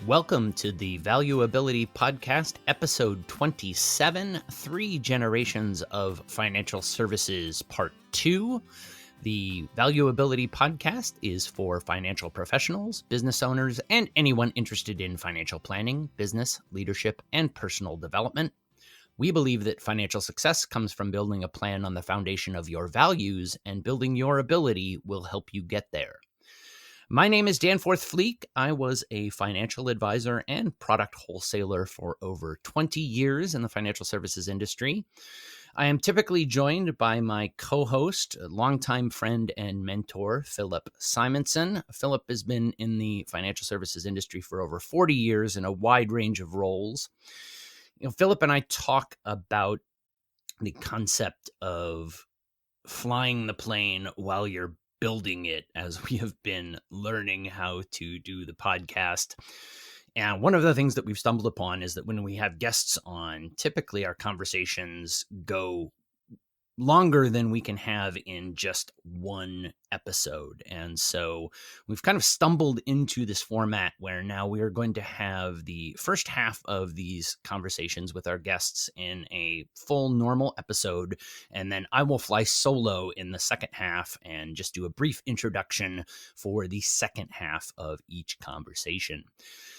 Welcome to the Valuability Podcast, episode 27, 3 Generations of Financial Services, part 2. The Valuability Podcast is for financial professionals, business owners, and anyone interested in financial planning, business, leadership, and personal development. We believe that financial success comes from building a plan on the foundation of your values, and building your ability will help you get there. My name is Danforth Fleek. I was a financial advisor and product wholesaler for over 20 years in the financial services industry. I am typically joined by my co-host, longtime friend and mentor, Philip Simonson. Philip has been in the financial services industry for over 40 years in a wide range of roles. Philip and I talk about the concept of flying the plane while you're building it, as we have been learning how to do the podcast. And one of the things that we've stumbled upon is that when we have guests on, typically our conversations go longer than we can have in just one episode. And so we've kind of stumbled into this format where now we are going to have the first half of these conversations with our guests in a full normal episode. And then I will fly solo in the second half and just do a brief introduction for the second half of each conversation.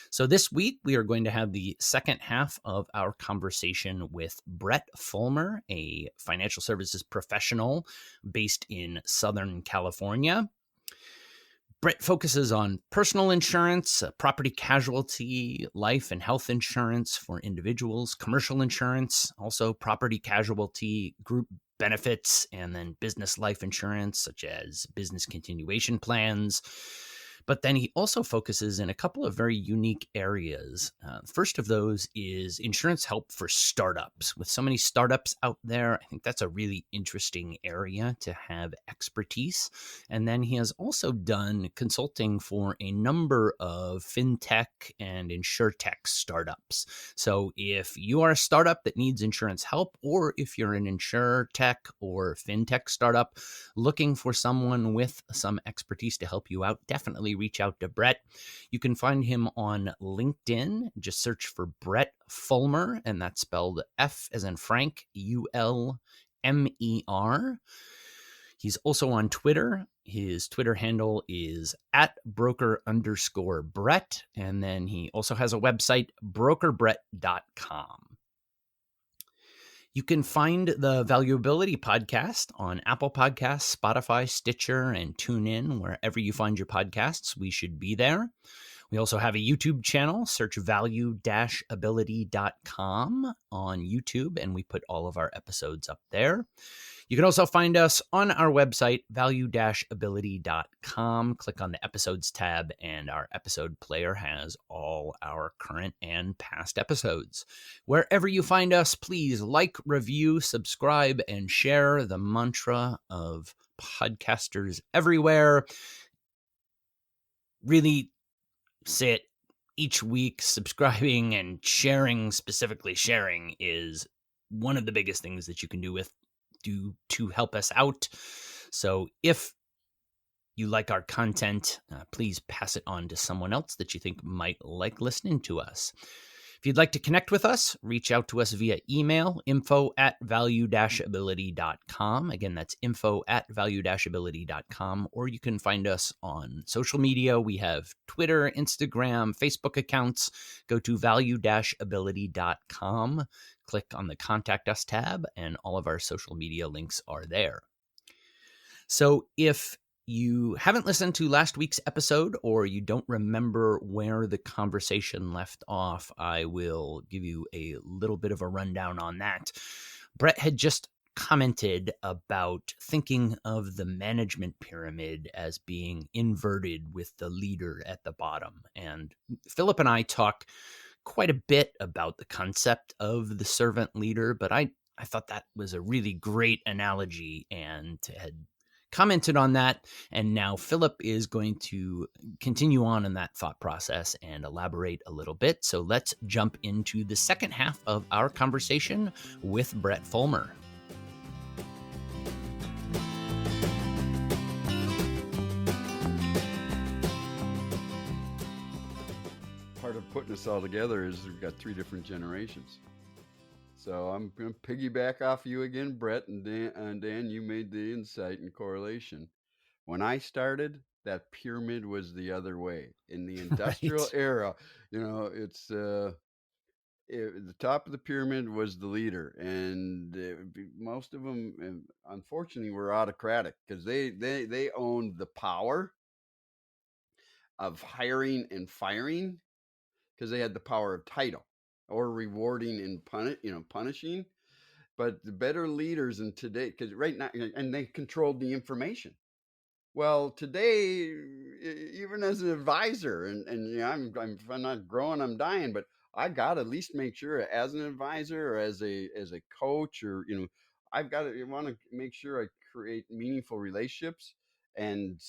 So this week, we are going to have the second half of our conversation with Brett Fulmer, a financial services professional based in Southern California. Brett focuses on personal insurance, property casualty, life and health insurance for individuals, commercial insurance, also property casualty, group benefits, and then business life insurance, such as business continuation plans. But then he also focuses in a couple of very unique areas. First of those is insurance help for startups. With so many startups out there, I think that's a really interesting area to have expertise. And then he has also done consulting for a number of fintech and insurtech startups. So if you are a startup that needs insurance help, or if you're an insurtech or fintech startup looking for someone with some expertise to help you out, definitely reach out to Brett. You can find him on LinkedIn. Just search for Brett Fulmer, and that's spelled F as in Frank, ULMER. He's also on Twitter. His Twitter handle is @broker_Brett. And then he also has a website, brokerbrett.com. You can find the Valuability Podcast on Apple Podcasts, Spotify, Stitcher, and TuneIn. Wherever you find your podcasts, we should be there. We also have a YouTube channel. Search value-ability.com on YouTube, and we put all of our episodes up there. You can also find us on our website, value-ability.com. Click on the episodes tab, and our episode player has all our current and past episodes. Wherever you find us, please like, review, subscribe, and share. The mantra of podcasters everywhere. Really say it each week. Subscribing and sharing, specifically sharing, is one of the biggest things that you can do to help us out. So if you like our content, please pass it on to someone else that you think might like listening to us. If you'd like to connect with us, reach out to us via email, info@value-ability.com. Again, that's info@value-ability.com. Or you can find us on social media. We have Twitter, Instagram, Facebook accounts. Go to value-ability.com. Click on the Contact Us tab, and all of our social media links are there. So if you haven't listened to last week's episode, or you don't remember where the conversation left off, I will give you a little bit of a rundown on that. Brett had just commented about thinking of the management pyramid as being inverted with the leader at the bottom. And Philip and I talk quite a bit about the concept of the servant leader, but I thought that was a really great analogy and had commented on that. And now Philip is going to continue on in that thought process and elaborate a little bit. So let's jump into the second half of our conversation with Brett Fulmer. putting us all together is we've got three different generations. So I'm going to piggyback off you again, Brett and Dan. You made the insight and correlation. When I started, that pyramid was the other way. In the industrial Right. era, it's the top of the pyramid was the leader, and most of them, unfortunately, were autocratic because they owned the power of hiring and firing because they had the power of title or rewarding and punishing. But the better leaders in today, because right now, and they controlled the information. Well, today, even as an advisor, and if I'm not growing, I'm dying. But I got to at least make sure, as an advisor or as a coach, or I've got to want to make sure I create meaningful relationships, and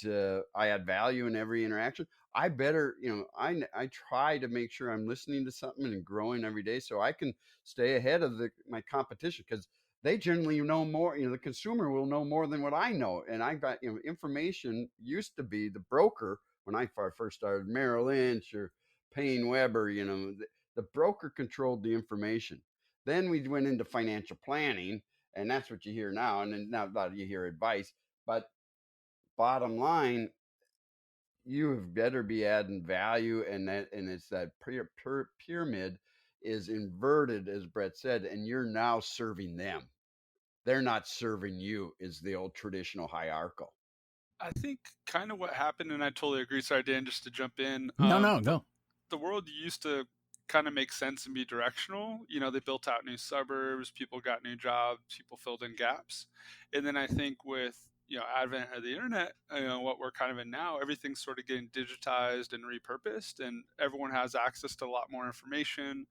I add value in every interaction. I better, I try to make sure I'm listening to something and growing every day, so I can stay ahead of my competition, because they generally know more. The consumer will know more than what I know. And I got, information used to be the broker when I first started, Merrill Lynch or Payne Weber, the broker controlled the information. Then we went into financial planning, and that's what you hear now. And then now you hear advice. But bottom line, you have better be adding value, and it's that pyramid is inverted, as Brett said, and you're now serving them. They're not serving you, is the old traditional hierarchical. I think kind of what happened, and I totally agree. Sorry, Dan, just to jump in. No, The, go. the world used to kind of make sense and be directional. They built out new suburbs, people got new jobs, people filled in gaps. And then I think with, advent of the internet, what we're kind of in now, everything's sort of getting digitized and repurposed, and everyone has access to a lot more information.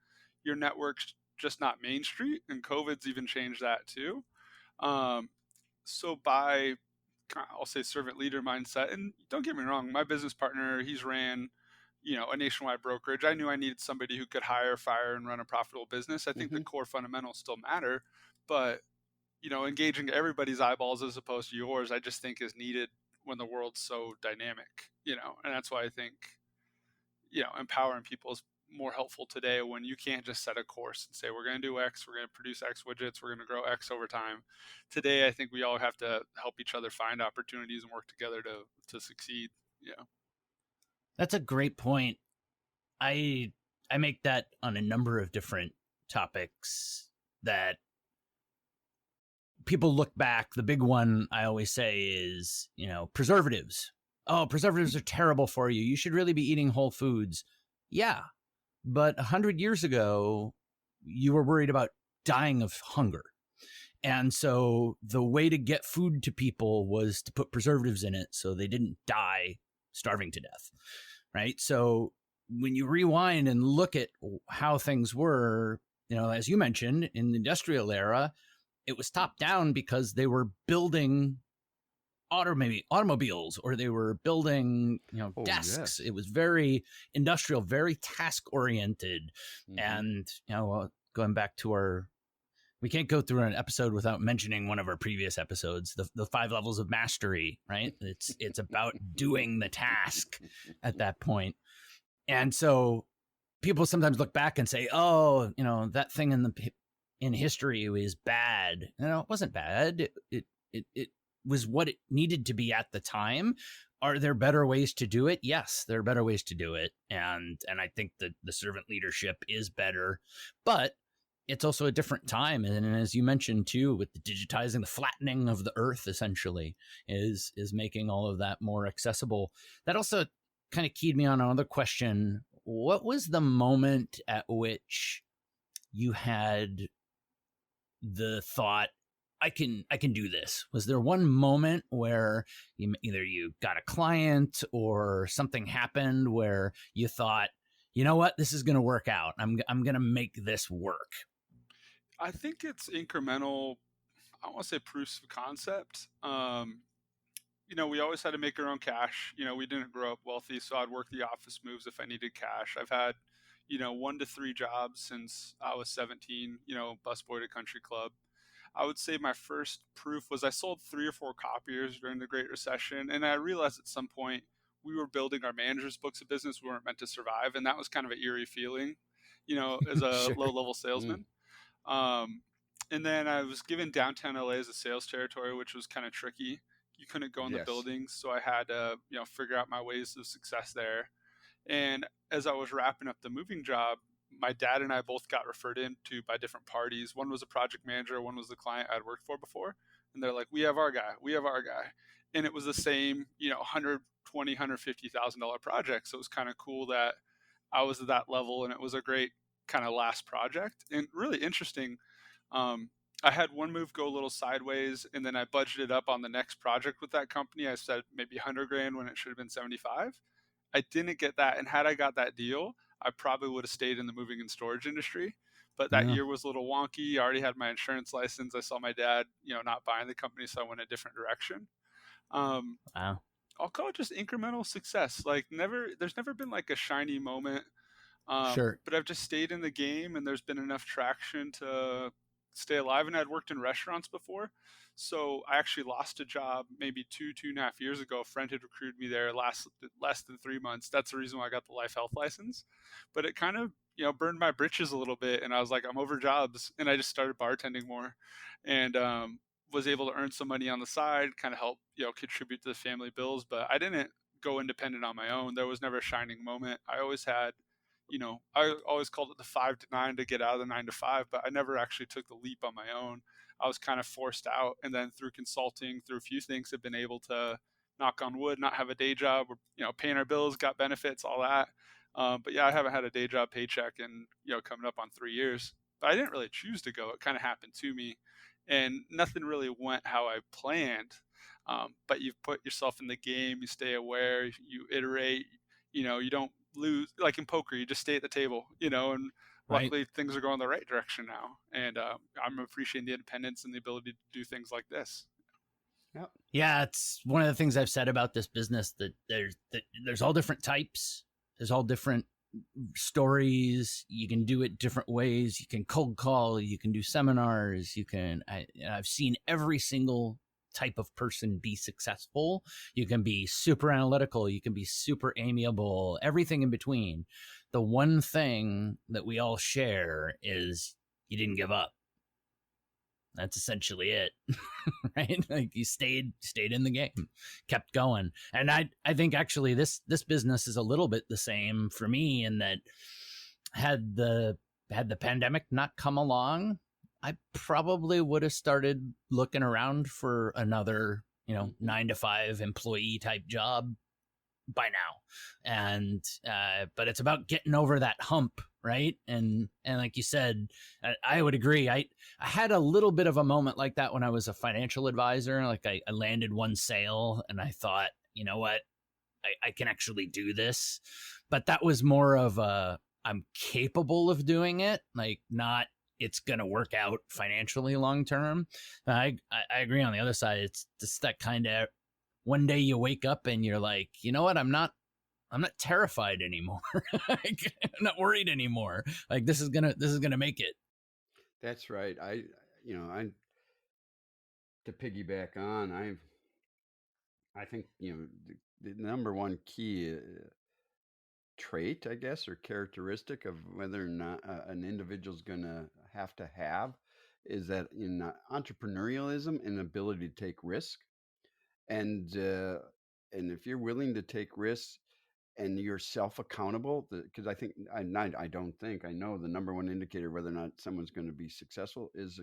Your network's just not Main Street, and COVID's even changed that too. Um, so by, I'll say, servant leader mindset, and don't get me wrong, my business partner, he's ran, a nationwide brokerage. I knew I needed somebody who could hire, fire, and run a profitable business. I think the Mm-hmm. core fundamentals still matter, but engaging everybody's eyeballs as opposed to yours, I just think is needed when the world's so dynamic. And that's why I think empowering people is more helpful today, when you can't just set a course and say, we're going to do X, we're going to produce X widgets, we're going to grow X over time. Today, I think we all have to help each other find opportunities and work together to succeed. That's a great point. I I make that on a number of different topics that people look back. The big one I always say is, preservatives. Oh, preservatives are terrible for you. You should really be eating whole foods. Yeah, but 100 years ago, you were worried about dying of hunger. And so the way to get food to people was to put preservatives in it so they didn't die starving to death. Right. So when you rewind and look at how things were, as you mentioned, in the industrial era, it was top down because they were building maybe automobiles, or they were building desks. Yes. It was very industrial, very task oriented. Mm-hmm. And going back to we can't go through an episode without mentioning one of our previous episodes, the 5 levels of mastery, right? It's about doing the task at that point. And so people sometimes look back and say, oh, that thing in history is bad. It wasn't bad. It was what it needed to be at the time. Are there better ways to do it? Yes, there are better ways to do it. And I think that the servant leadership is better, but it's also a different time. And as you mentioned too, with the digitizing, the flattening of the earth essentially is making all of that more accessible. That also kind of keyed me on another question. What was the moment at which you had the thought, I can do this? Was there one moment where either you got a client or something happened where you thought, you know what, this is going to work out. I'm going to make this work? I think it's incremental. I don't want to say proofs of concept. We always had to make our own cash. We didn't grow up wealthy, so I'd work the office moves if I needed cash. I've had, 1 to 3 jobs since I was 17, busboy to country club. I would say my first proof was I sold 3 or 4 copiers during the Great Recession. And I realized at some point we were building our manager's books of business. We weren't meant to survive. And that was kind of an eerie feeling, as a Sure. low-level salesman. And then I was given downtown LA as a sales territory, which was kind of tricky. You couldn't go in the Yes. buildings, so I had to, figure out my ways of success there. And as I was wrapping up the moving job, my dad and I both got referred into by different parties. One was a project manager, one was the client I'd worked for before. And they're like, we have our guy, we have our guy. And it was the same, $120,000, $150,000 project. So it was kind of cool that I was at that level, and it was a great kind of last project and really interesting. I had one move go a little sideways, and then I budgeted up on the next project with that company. I said maybe 100 grand when it should have been 75. I didn't get that, and had I got that deal, I probably would have stayed in the moving and storage industry. But that year was a little wonky. I already had my insurance license. I saw my dad, not buying the company, so I went a different direction. Wow. I'll call it just incremental success. Like there's never been like a shiny moment. Sure. But I've just stayed in the game, and there's been enough traction to stay alive. And I'd worked in restaurants before. So I actually lost a job maybe 2.5 years ago. A friend had recruited me there less than 3 months. That's the reason why I got the life health license. But it kind of, burned my britches a little bit. And I was like, I'm over jobs. And I just started bartending more, and was able to earn some money on the side, kind of help, contribute to the family bills. But I didn't go independent on my own. There was never a shining moment. I always had, I always called it the 5 to 9 to get out of the 9 to 5, but I never actually took the leap on my own. I was kind of forced out, and then through consulting, through a few things, have been able to, knock on wood, not have a day job. We're, paying our bills, got benefits, all that. But yeah, I haven't had a day job paycheck in, coming up on 3 years. But I didn't really choose to go. It kind of happened to me, and nothing really went how I planned. But you've put yourself in the game. You stay aware. You iterate. You don't lose. Like in poker, you just stay at the table. And luckily things are going the right direction now. And I'm appreciating the independence and the ability to do things like this. Yep. Yeah, it's one of the things I've said about this business, that there's all different types. There's all different stories. You can do it different ways. You can cold call. You can do seminars. I've seen every single type of person be successful. You can be super analytical. You can be super amiable. Everything in between. The one thing that we all share is you didn't give up. That's essentially it. Right? Like you stayed in the game, kept going. And I think actually this business is a little bit the same for me, in that had the pandemic not come along, I probably would have started looking around for another, 9 to 5 employee type job by now. And but it's about getting over that hump, right? And like you said, I would agree. I had a little bit of a moment like that when I was a financial advisor. Like I landed one sale, and I thought, you know what, I can actually do this. But that was more of a, I'm capable of doing it, like not it's going to work out financially long term. I agree on the other side. It's just that kind of, one day you wake up and you're like, you know what, I'm not terrified anymore. Like, I'm not worried anymore. Like this is gonna make it. That's right. I to piggyback on, I think the number one key trait, I guess, or characteristic of whether or not an individual's going to have is that in entrepreneurialism and ability to take risk. And if you're willing to take risks and you're self accountable, because I don't think I know the number one indicator whether or not someone's going to be successful is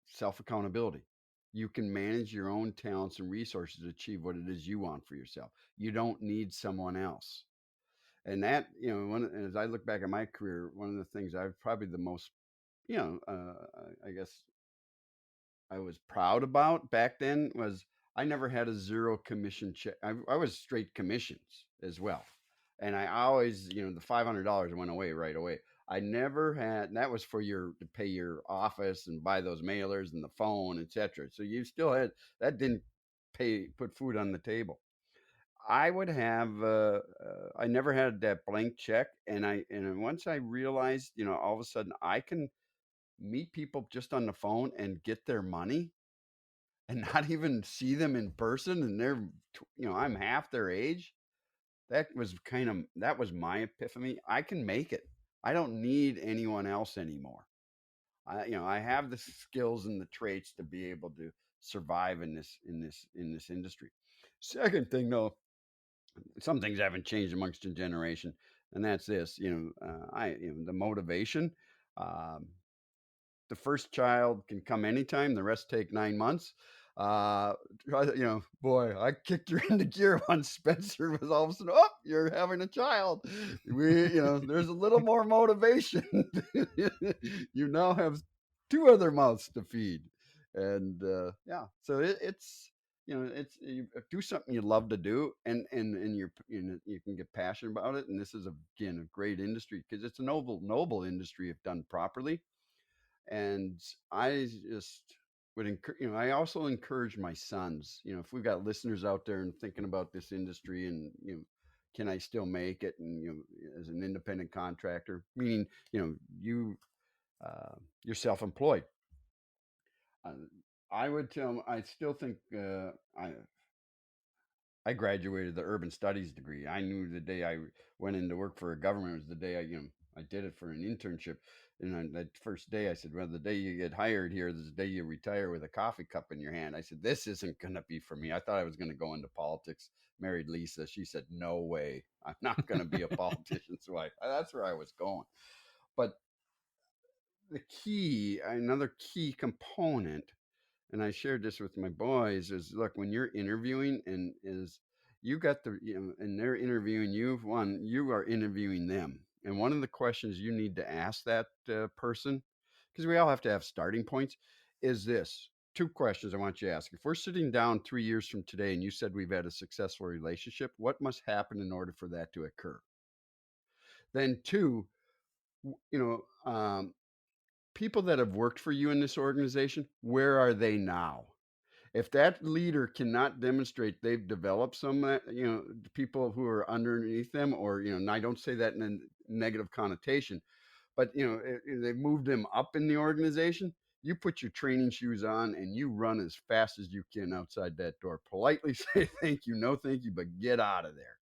self accountability. You can manage your own talents and resources to achieve what it is you want for yourself. You don't need someone else. And that, as I look back at my career, one of the things I've probably the most, I guess I was proud about back then was I never had a zero commission check. I was straight commissions as well. And I always, the $500 went away right away. I never had, and that was for to pay your office and buy those mailers and the phone, etc. So you still had, that didn't put food on the table. I would have, I never had that blank check. And once I realized, all of a sudden I can meet people just on the phone and get their money and not even see them in person, and they're I'm half their age. that was my epiphany. I can make it. I don't need anyone else anymore. I have the skills and the traits to be able to survive in this industry. Second thing, though, some things haven't changed amongst a generation, and that's this. The motivation. Um, the first child can come anytime. The rest take 9 months. Uh, boy, I kicked her into gear once. Spencer was all of a sudden, oh, you're having a child. There's a little more motivation. You now have two other mouths to feed, and yeah, so it's you do something you love to do, and you can get passionate about it. And this is again a great industry because it's a noble industry if done properly. And I just would encourage, I also encourage my sons, if we've got listeners out there and thinking about this industry and, can I still make it? And, as an independent contractor, meaning, you're self-employed. Uh, I would tell 'em, I still think, I graduated the urban studies degree. I knew the day I went into work for a government was the day I did it for an internship. And on that first day, I said, "Well, the day you get hired here is the day you retire with a coffee cup in your hand." I said, "This isn't going to be for me." I thought I was going to go into politics. Married Lisa. She said, "No way. I'm not going to be a politician's wife." That's where I was going. But another key component, and I shared this with my boys, is look, when you're interviewing and is you got and they're interviewing you, one, you are interviewing them. And one of the questions you need to ask that person, because we all have to have starting points, is this. Two questions I want you to ask. If we're sitting down 3 years from today and you said we've had a successful relationship, what must happen in order for that to occur? Then two, you know, people that have worked for you in this organization, where are they now? If that leader cannot demonstrate they've developed some, people who are underneath them, or, and I don't say that in a negative connotation, but, they've moved them up in the organization, you put your training shoes on and you run as fast as you can outside that door. Politely say thank you, no thank you, but get out of there.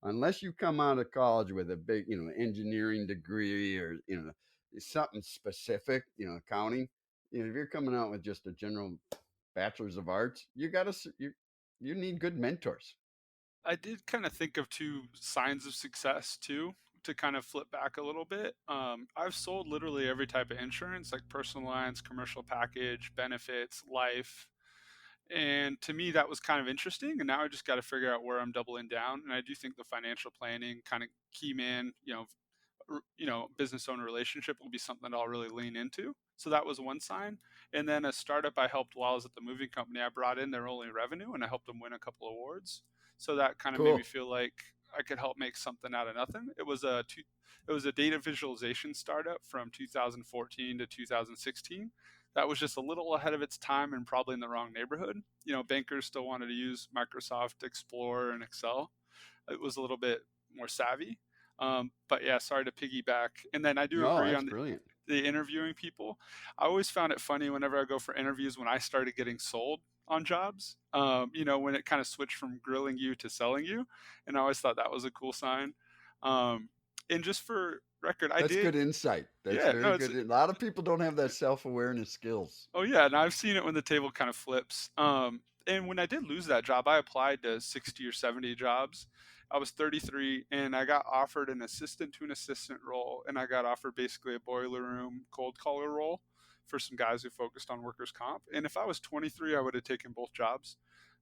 Unless you come out of college with a big, engineering degree or, something specific, accounting, if you're coming out with just a general bachelor's of arts, you need good mentors. I did kind of think of two signs of success too, to kind of flip back a little bit. I've sold literally every type of insurance, like personal lines, commercial package, benefits, life. And to me, that was kind of interesting. And now I just got to figure out where I'm doubling down. And I do think the financial planning kind of key man, business owner relationship will be something that I'll really lean into. So that was one sign. And then a startup I helped while I was at the moving company, I brought in their only revenue and I helped them win a couple awards. So that kind of made me Cool. feel like I could help make something out of nothing. It was a data visualization startup from 2014 to 2016. That was just a little ahead of its time and probably in the wrong neighborhood. Bankers still wanted to use Microsoft Explorer and Excel. It was a little bit more savvy. But yeah, sorry to piggyback. And then I do No, agree that's on brilliant. the interviewing people. I always found it funny whenever I go for interviews when I started getting sold on jobs, when it kind of switched from grilling you to selling you. And I always thought that was a cool sign. Um, and just for record, I That's did. good insight. That's Yeah, very no, it's good. A lot of people don't have that self-awareness skills. Oh yeah, and I've seen it when the table kind of flips. And when I did lose that job, I applied to 60 or 70 jobs. I was 33 and I got offered an assistant to an assistant role, and I got offered basically a boiler room cold caller role for some guys who focused on workers' comp. And if I was 23, I would have taken both jobs.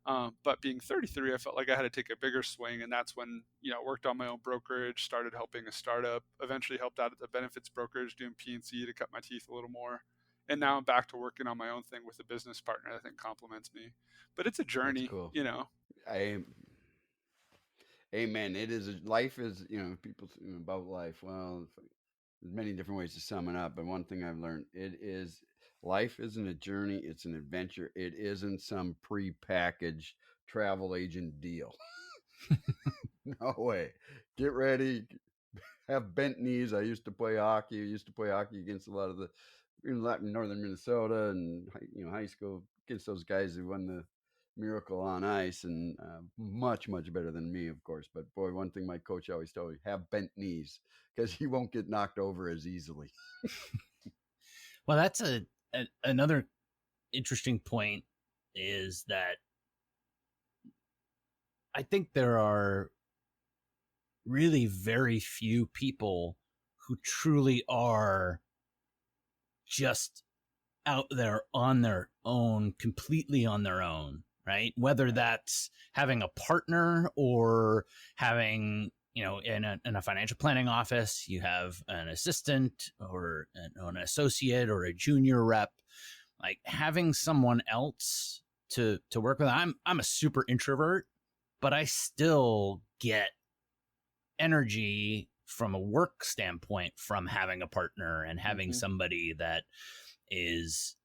But being 33, I felt like I had to take a bigger swing, and that's when worked on my own brokerage, started helping a startup, eventually helped out at the benefits brokerage doing P&C to cut my teeth a little more, and now I'm back to working on my own thing with a business partner that I think complements me. But it's a That's journey, cool. you know. I Amen. Life is, people about life. Well, there's many different ways to sum it up, but one thing I've learned, life isn't a journey, it's an adventure. It isn't some pre-packaged travel agent deal. No way. Get ready, have bent knees. I used to play hockey. I used to play hockey against a lot of the in northern Minnesota and high school against those guys who won miracle on ice, and much better than me, of course. But boy, one thing my coach always told me: have bent knees, because he won't get knocked over as easily. Well, that's another interesting point, is that I think there are really very few people who truly are just out there on their own, completely on their own, right? Whether that's having a partner or having, in a financial planning office, you have an assistant or an associate or a junior rep, like having someone else to work with. I'm a super introvert, but I still get energy from a work standpoint from having a partner and having somebody that is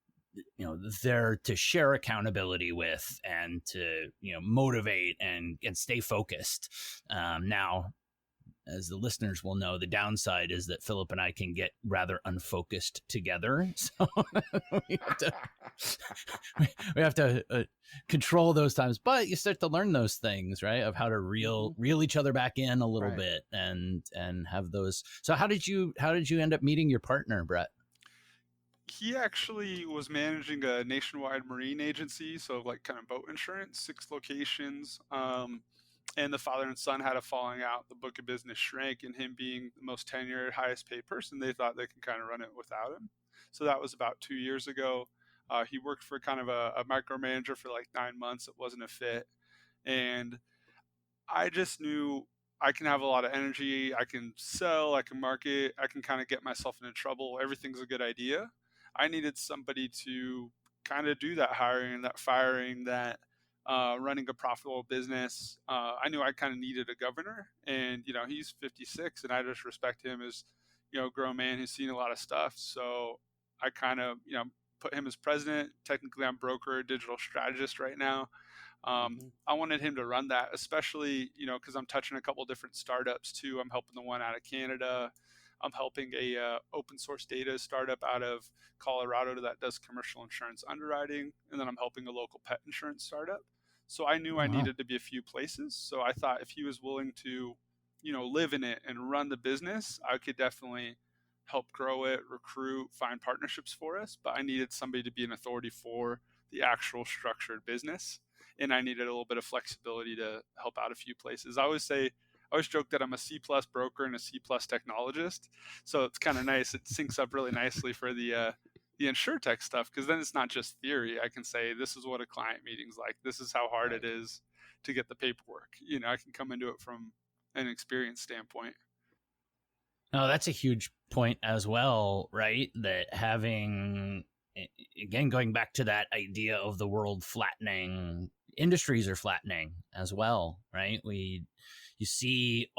there to share accountability with and to motivate and stay focused. Now, as the listeners will know, the downside is that Philip and I can get rather unfocused together, so we have to control those times. But you start to learn those things, right? Of how to reel each other back in a little bit and have those. So how did you end up meeting your partner, Brett? He actually was managing a nationwide marine agency, so like kind of boat insurance, 6 locations. And the father and son had a falling out. The book of business shrank, and him being the most tenured, highest paid person, they thought they could kind of run it without him. So that was about 2 years ago. He worked for kind of a micromanager for like 9 months. It wasn't a fit. And I just knew I can have a lot of energy. I can sell, I can market, I can kind of get myself into trouble. Everything's a good idea. I needed somebody to kind of do that hiring, that firing, that running a profitable business. I knew I kind of needed a governor, and he's 56, and I just respect him as a grown man who's seen a lot of stuff. So I kind of put him as president. Technically, I'm broker, digital strategist right now. I wanted him to run that, especially because I'm touching a couple different startups too. I'm helping the one out of Canada. I'm helping a open source data startup out of Colorado that does commercial insurance underwriting, and then I'm helping a local pet insurance startup. So I knew I needed to be a few places. So I thought if he was willing to, live in it and run the business, I could definitely help grow it, recruit, find partnerships for us. But I needed somebody to be an authority for the actual structured business, and I needed a little bit of flexibility to help out a few places. I always joke that I'm a C+ broker and a C+ technologist. So it's kind of nice. It syncs up really nicely for the InsurTech stuff, because then it's not just theory. I can say, this is what a client meeting's like. This is how hard it is to get the paperwork. I can come into it from an experience standpoint. No, that's a huge point as well, right? That having, again, going back to that idea of the world flattening, industries are flattening as well, right? You see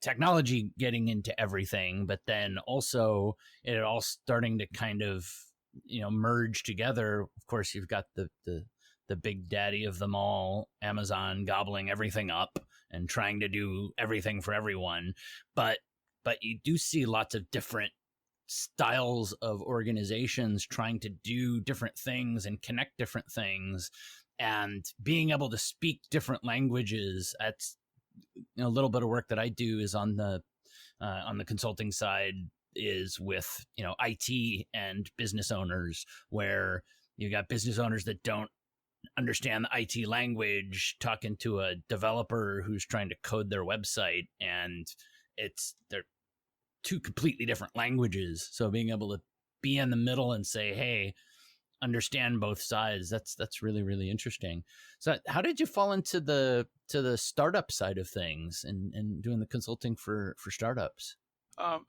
technology getting into everything, but then also it all starting to kind of merge together. Of course, you've got the big daddy of them all, Amazon, gobbling everything up and trying to do everything for everyone, but you do see lots of different styles of organizations trying to do different things and connect different things, and being able to speak different languages. That's a little bit of work that I do is on the consulting side, is with IT and business owners, where you got business owners that don't understand the IT language talking to a developer who's trying to code their website, and they're 2 completely different languages. So being able to be in the middle and say, hey, understand both sides, that's really, really interesting. So how did you fall into the startup side of things and doing the consulting for startups?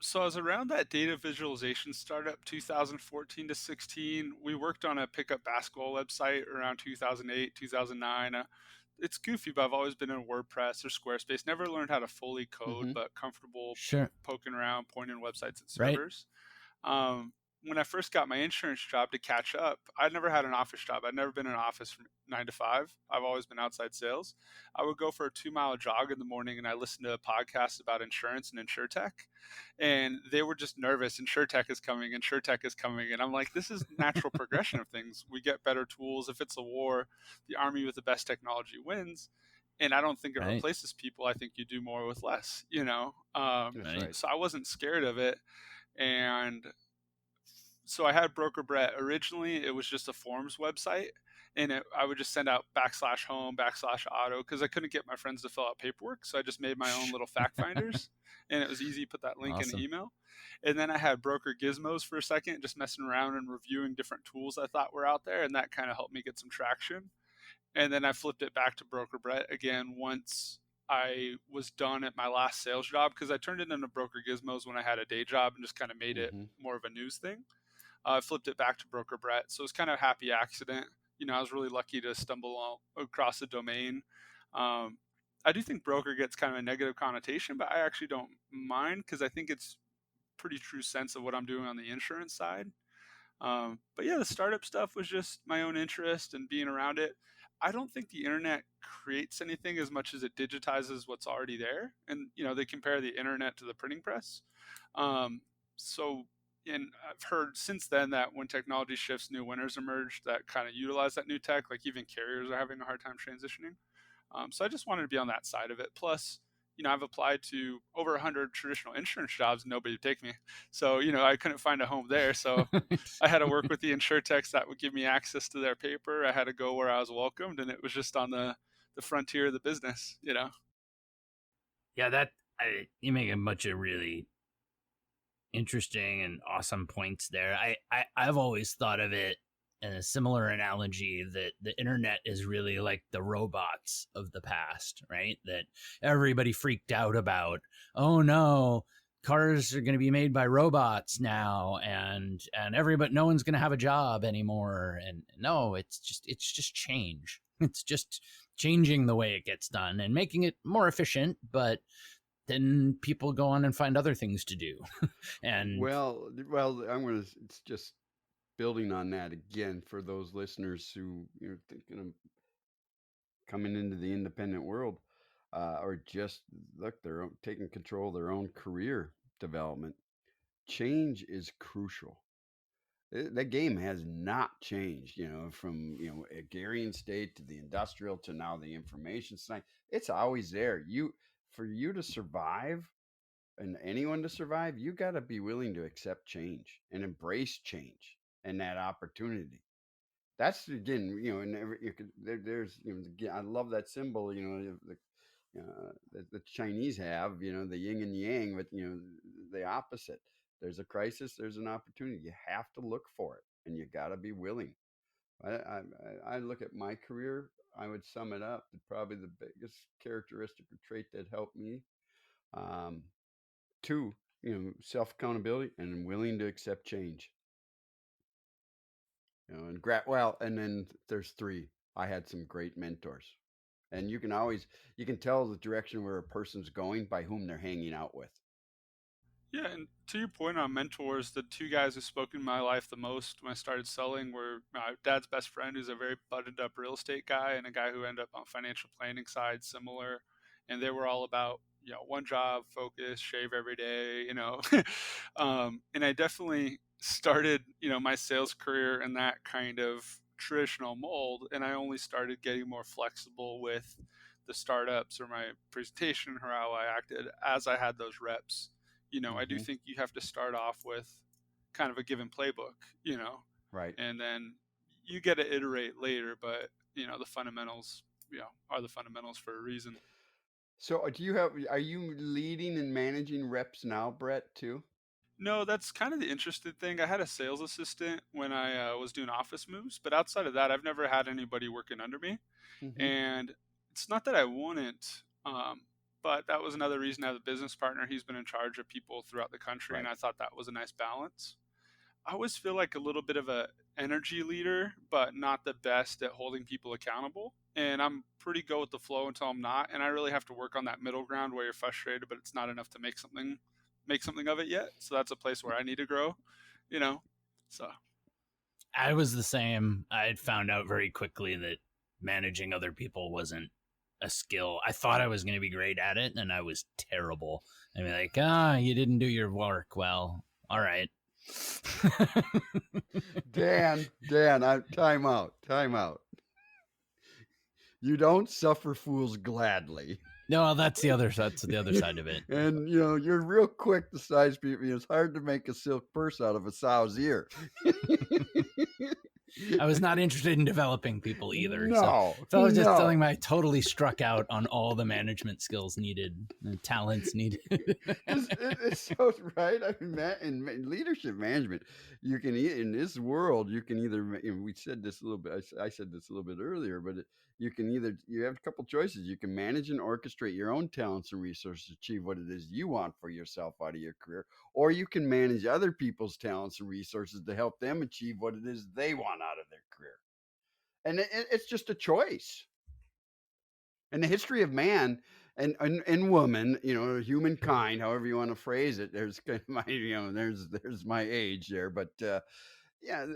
So I was around that data visualization startup 2014 to 16. We worked on a pickup basketball website around 2008, 2009. It's goofy, but I've always been in WordPress or Squarespace. Never learned how to fully code, but comfortable poking around, pointing websites at servers. when I first got my insurance job to catch up, I'd never had an office job. I'd never been in an office from 9 to 5. I've always been outside sales. I would go for a 2 mile jog in the morning and I listened to a podcast about insurance and insurtech. And they were just nervous. Insurtech is coming, insurtech is coming. And I'm like, this is natural progression of things. We get better tools. If it's a war, the army with the best technology wins. And I don't think it Right. replaces people. I think you do more with less, That's right. So I wasn't scared of it. And so I had Broker Brett. Originally, it was just a forms website, and I would just send out /home /auto because I couldn't get my friends to fill out paperwork. So I just made my own little fact finders, and it was easy to put that link in Awesome. an email. And then I had Broker Gizmos for a second, just messing around and reviewing different tools I thought were out there, and that kind of helped me get some traction. And then I flipped it back to Broker Brett again once I was done at my last sales job because I turned it into Broker Gizmos when I had a day job and just kind of made it Mm-hmm. more of a news thing. I flipped it back to Broker Brett. So it was kind of a happy accident. I was really lucky to stumble across the domain. I do think broker gets kind of a negative connotation, but I actually don't mind because I think it's pretty true sense of what I'm doing on the insurance side. But yeah, the startup stuff was just my own interest and being around it. I don't think the internet creates anything as much as it digitizes what's already there. And, they compare the internet to the printing press. Um, so, and I've heard since then that when technology shifts, new winners emerge that kind of utilize that new tech. Like even carriers are having a hard time transitioning. So I just wanted to be on that side of it. Plus, I've applied to over 100 traditional insurance jobs and nobody would take me. So, I couldn't find a home there. So I had to work with the insurtechs that would give me access to their paper. I had to go where I was welcomed, and it was just on the frontier of the business. Yeah, you make a bunch of really interesting and awesome points there. I've always thought of it in a similar analogy that the internet is really like the robots of the past, right? That everybody freaked out about. Oh no, cars are going to be made by robots now, and everybody, no one's going to have a job anymore. And no, it's just change. It's just changing the way it gets done and making it more efficient, but then people go on and find other things to do. And Well, I'm going to. It's just building on that again for those listeners who thinking of coming into the independent world, or just look, they're taking control of their own career development. Change is crucial. That game has not changed, from agrarian state to the industrial to now the information science. It's always there. For you to survive and anyone to survive, you got to be willing to accept change and embrace change and that opportunity. That's again, and there's, I love that symbol, the Chinese have, the yin and yang, but the opposite. There's a crisis, there's an opportunity. You have to look for it, and you got to be willing. I look at my career. I would sum it up that probably the biggest characteristic or trait that helped me. Um, Two, self accountability and willing to accept change. And then there's three. I had some great mentors, and you can tell the direction where a person's going by whom they're hanging out with. Yeah, and to your point on mentors, the two guys who spoke in my life the most when I started selling were my dad's best friend, who's a very buttoned up real estate guy, and a guy who ended up on financial planning side, similar. And they were all about, one job, focus, shave every day. And I definitely started, my sales career in that kind of traditional mold, and I only started getting more flexible with the startups or my presentation or how I acted as I had those reps. I do Hmm. think you have to start off with kind of a given playbook, Right. and then you get to iterate later, but the fundamentals, are the fundamentals for a reason. So, are you leading and managing reps now, Brett, too? No, that's kind of the interesting thing. I had a sales assistant when I was doing office moves, but outside of that, I've never had anybody working under me. Hmm. And it's not that I wouldn't, but that was another reason I have a business partner. He's been in charge of people throughout the country, and Right. I thought that was a nice balance. I always feel like a little bit of a energy leader, but not the best at holding people accountable. And I'm pretty go with the flow until I'm not. And I really have to work on that middle ground where you're frustrated, but it's not enough to make something of it yet. So that's a place where I need to grow, you know. So I was the same. I had found out very quickly that managing other people wasn't a skill. I thought I was going to be great at it, and I was terrible. I mean, like, you didn't do your work well. All right. Dan, time out. You don't suffer fools gladly. No, that's the other side of it. And you're real quick to size people. It's hard to make a silk purse out of a sow's ear. I was not interested in developing people either. No, so I was just telling me I totally struck out on all the management skills needed, and talents needed. It's so right. I mean, in leadership management, you can in this world you can either. We said this a little bit. I said this a little bit earlier, but you have a couple choices. You can manage and orchestrate your own talents and resources to achieve what it is you want for yourself out of your career, or you can manage other people's talents and resources to help them achieve what it is they want out of their career. And it's just a choice. In the history of man and woman, humankind, however you want to phrase it, there's my, there's my age there, but yeah,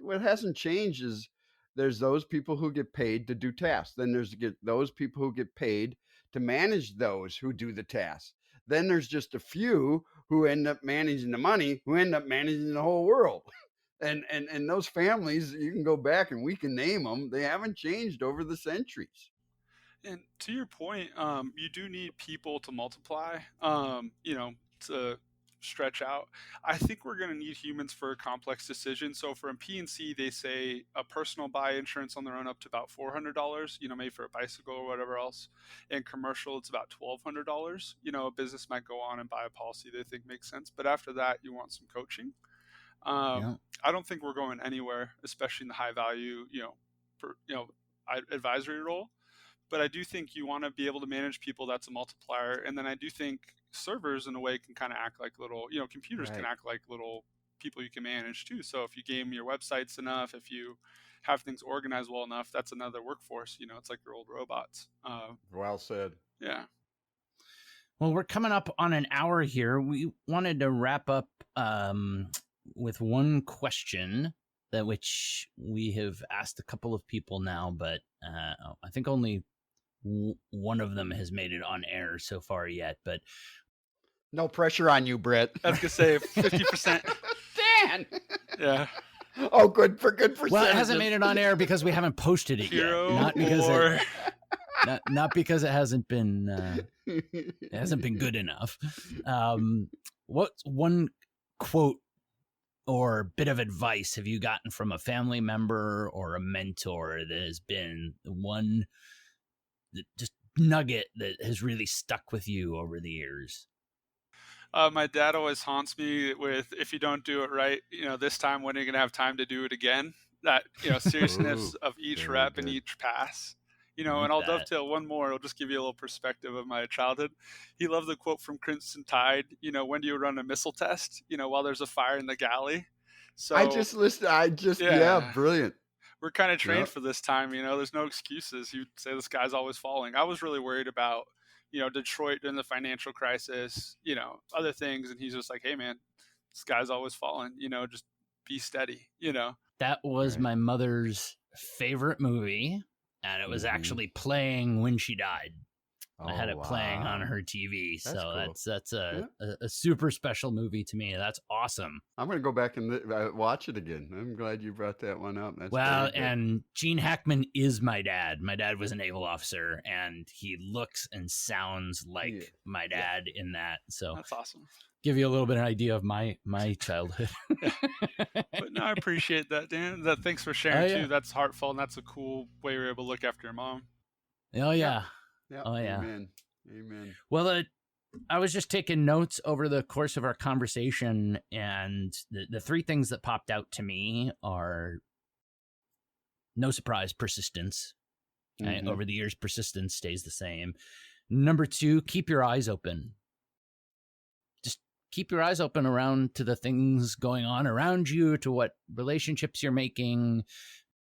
what hasn't changed is there's those people who get paid to do tasks. Then there's those people who get paid to manage those who do the tasks. Then there's just a few who end up managing the money, who end up managing the whole world. And those families, you can go back and we can name them. They haven't changed over the centuries. And to your point, you do need people to multiply, to stretch out. I think we're going to need humans for complex decisions. So for P&C, they say a personal buy insurance on their own up to about $400, maybe for a bicycle or whatever else. And commercial, it's about $1,200. A business might go on and buy a policy they think makes sense. But after that, you want some coaching. I don't think we're going anywhere, especially in the high value, advisory role. But I do think you want to be able to manage people. That's a multiplier. And then I do think servers in a way can kind of act like little, computers can act like little people you can manage too. So if you game your websites enough, if you have things organized well enough, that's another workforce. It's like your old robots. Well said. Yeah. Well, we're coming up on an hour here. We wanted to wrap up with one question that which we have asked a couple of people now, but I think only one of them has made it on air so far yet. But no pressure on you, Brett. I was gonna say 50%. Dan. Yeah. Oh, good for well, it hasn't made it on air because we haven't posted it yet. Not because it hasn't been good enough. What's one quote or bit of advice have you gotten from a family member or a mentor that has been the one just nugget that has really stuck with you over the years? My dad always haunts me with, if you don't do it right, this time when are you going to have time to do it again? That, seriousness of each rep and each pass. And I'll dovetail one more. It'll just give you a little perspective of my childhood. He loved the quote from Crimson Tide, when do you run a missile test, while there's a fire in the galley. So I just listened. Yeah, brilliant. We're kind of trained for this time. There's no excuses. You say the sky's always falling. I was really worried about, Detroit during the financial crisis, other things. And he's just like, hey, man, the sky's always falling, just be steady, That was my mother's favorite movie. And it was actually playing when she died. I had it playing on her TV. That's cool. That's a super special movie to me. That's awesome. I'm going to go back and watch it again. I'm glad you brought that one up. That's and Gene Hackman is my dad. My dad was a naval officer, and he looks and sounds like my dad in that. So that's awesome. Give you a little bit of an idea of my childhood. But no, I appreciate that, Dan. Thanks for sharing too. That's heartfelt, and that's a cool way you're able to look after your mom. Oh yeah. Yep. Oh yeah. Amen. Well, I was just taking notes over the course of our conversation, and the three things that popped out to me are, no surprise, persistence. Over the years, persistence stays the same. Number 2, keep your eyes open. Just keep your eyes open around to the things going on around you, to what relationships you're making,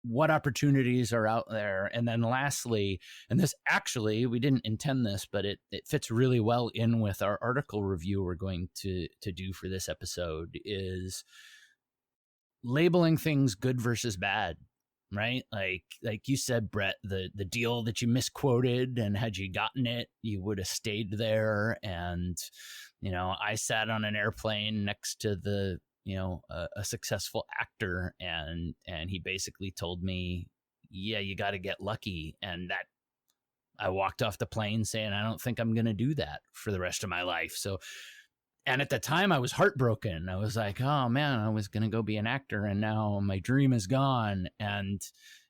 what opportunities are out there. And then lastly, and this actually, we didn't intend this, but it fits really well in with our article review we're going to do for this episode, is labeling things good versus bad, right? Like you said, Brett, the deal that you misquoted, and had you gotten it, you would have stayed there. And, I sat on an airplane next to a successful actor, and he basically told me, yeah, you got to get lucky. And that I walked off the plane saying, I don't think I'm going to do that for the rest of my life. So, and at the time I was heartbroken. I was like, oh man, I was going to go be an actor, and now my dream is gone. And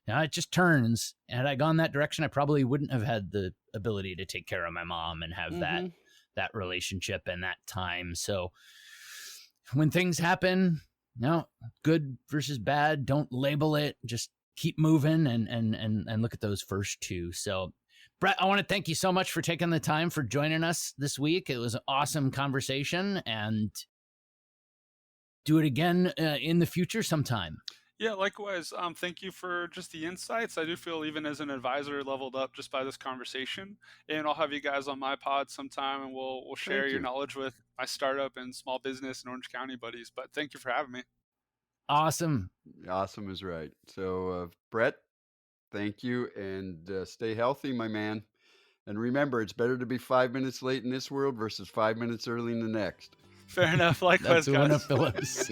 it just turns. Had I gone that direction, I probably wouldn't have had the ability to take care of my mom and have that relationship and that time. So when things happen, good versus bad, don't label it. Just keep moving and look at those first two. So, Brett, I want to thank you so much for taking the time for joining us this week. It was an awesome conversation, and do it again in the future sometime. Yeah, likewise. Thank you for just the insights. I do feel, even as an advisor, leveled up just by this conversation. And I'll have you guys on my pod sometime, and we'll share your knowledge with my startup and small business and Orange County buddies. But thank you for having me. Awesome is right. So, Brett, thank you, and stay healthy, my man. And remember, it's better to be 5 minutes late in this world versus 5 minutes early in the next. Fair enough. Likewise, guys. That's one of Phillips.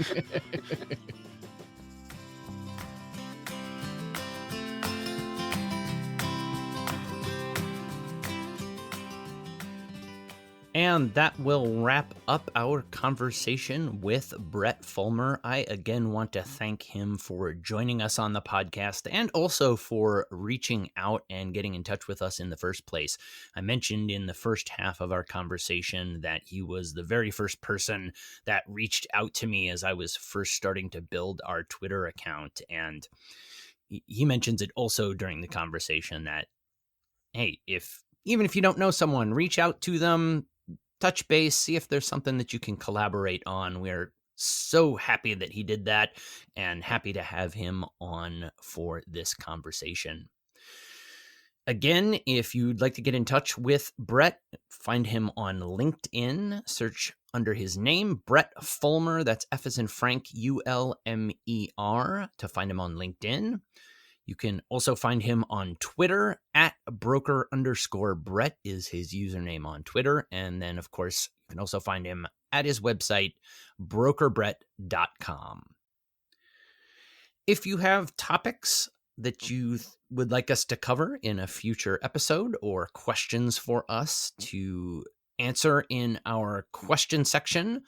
And that will wrap up our conversation with Brett Fulmer. I again want to thank him for joining us on the podcast, and also for reaching out and getting in touch with us in the first place. I mentioned in the first half of our conversation that he was the very first person that reached out to me as I was first starting to build our Twitter account. And he mentions it also during the conversation that, hey, even if you don't know someone, reach out to them, touch base, see if there's something that you can collaborate on. We're so happy that he did that, and happy to have him on for this conversation. Again, if you'd like to get in touch with Brett, find him on LinkedIn. Search under his name, Brett Fulmer. That's F as in Frank, ULMER, to find him on LinkedIn. You can also find him on Twitter at broker_Brett is his username on Twitter. And then, of course, you can also find him at his website, brokerbrett.com. If you have topics that you would like us to cover in a future episode, or questions for us to answer in our question section,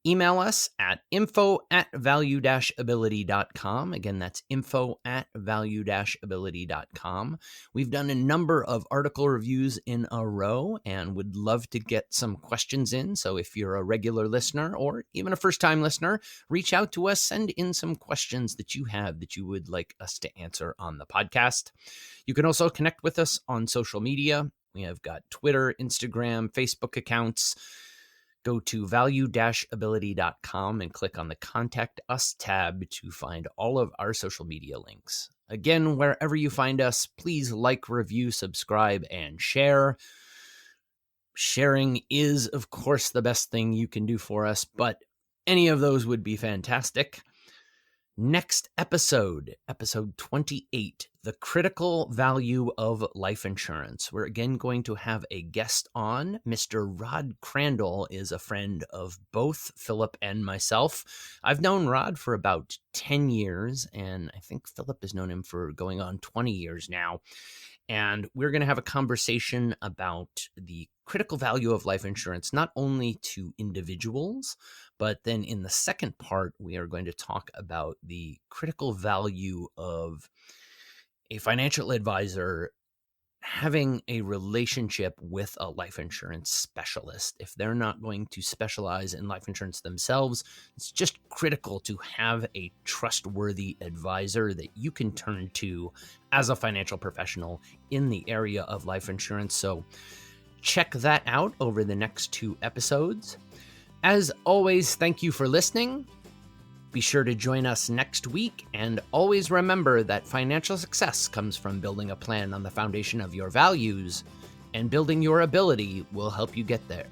email us at info@value-ability.com. Again, that's info@value-ability.com. We've done a number of article reviews in a row and would love to get some questions in. So if you're a regular listener or even a first-time listener, reach out to us, send in some questions that you have that you would like us to answer on the podcast. You can also connect with us on social media. We have got Twitter, Instagram, Facebook accounts. Go to value-ability.com and click on the Contact Us tab to find all of our social media links. Again, wherever you find us, please like, review, subscribe, and share. Sharing is, of course, the best thing you can do for us, but any of those would be fantastic. Next episode, episode 28, the critical value of life insurance. We're again going to have a guest on. Mr. Rod Crandall is a friend of both Philip and myself. I've known Rod for about 10 years, and I think Philip has known him for going on 20 years now. And we're going to have a conversation about the critical value of life insurance, not only to individuals, but then in the second part, we are going to talk about the critical value of a financial advisor having a relationship with a life insurance specialist. If they're not going to specialize in life insurance themselves, it's just critical to have a trustworthy advisor that you can turn to as a financial professional in the area of life insurance. So check that out over the next 2 episodes. As always, thank you for listening. Be sure to join us next week, and always remember that financial success comes from building a plan on the foundation of your values, and building your ability will help you get there.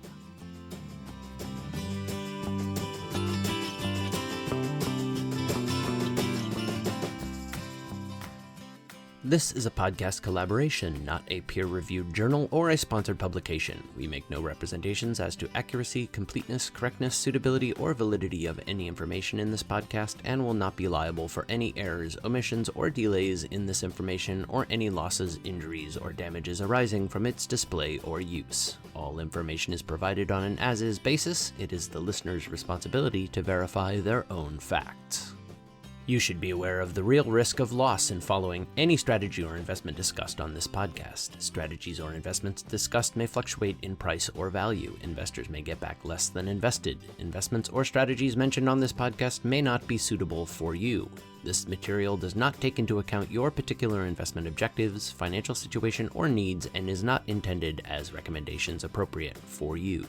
This is a podcast collaboration, not a peer-reviewed journal or a sponsored publication. We make no representations as to accuracy, completeness, correctness, suitability, or validity of any information in this podcast and will not be liable for any errors, omissions, or delays in this information or any losses, injuries, or damages arising from its display or use. All information is provided on an as-is basis. It is the listener's responsibility to verify their own facts. You should be aware of the real risk of loss in following any strategy or investment discussed on this podcast. Strategies or investments discussed may fluctuate in price or value. Investors may get back less than invested. Investments or strategies mentioned on this podcast may not be suitable for you. This material does not take into account your particular investment objectives, financial situation, or needs and is not intended as recommendations appropriate for you.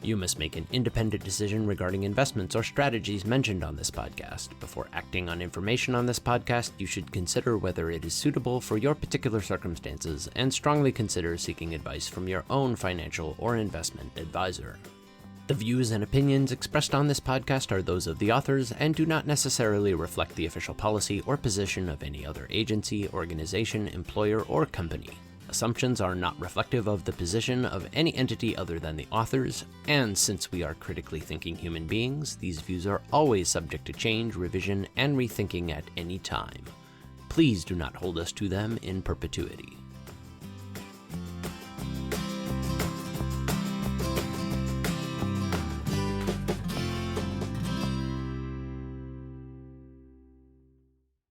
You must make an independent decision regarding investments or strategies mentioned on this podcast. Before acting on information on this podcast, you should consider whether it is suitable for your particular circumstances and strongly consider seeking advice from your own financial or investment advisor. The views and opinions expressed on this podcast are those of the authors and do not necessarily reflect the official policy or position of any other agency, organization, employer, or company. Assumptions are not reflective of the position of any entity other than the authors, and since we are critically thinking human beings, these views are always subject to change, revision, and rethinking at any time. Please do not hold us to them in perpetuity.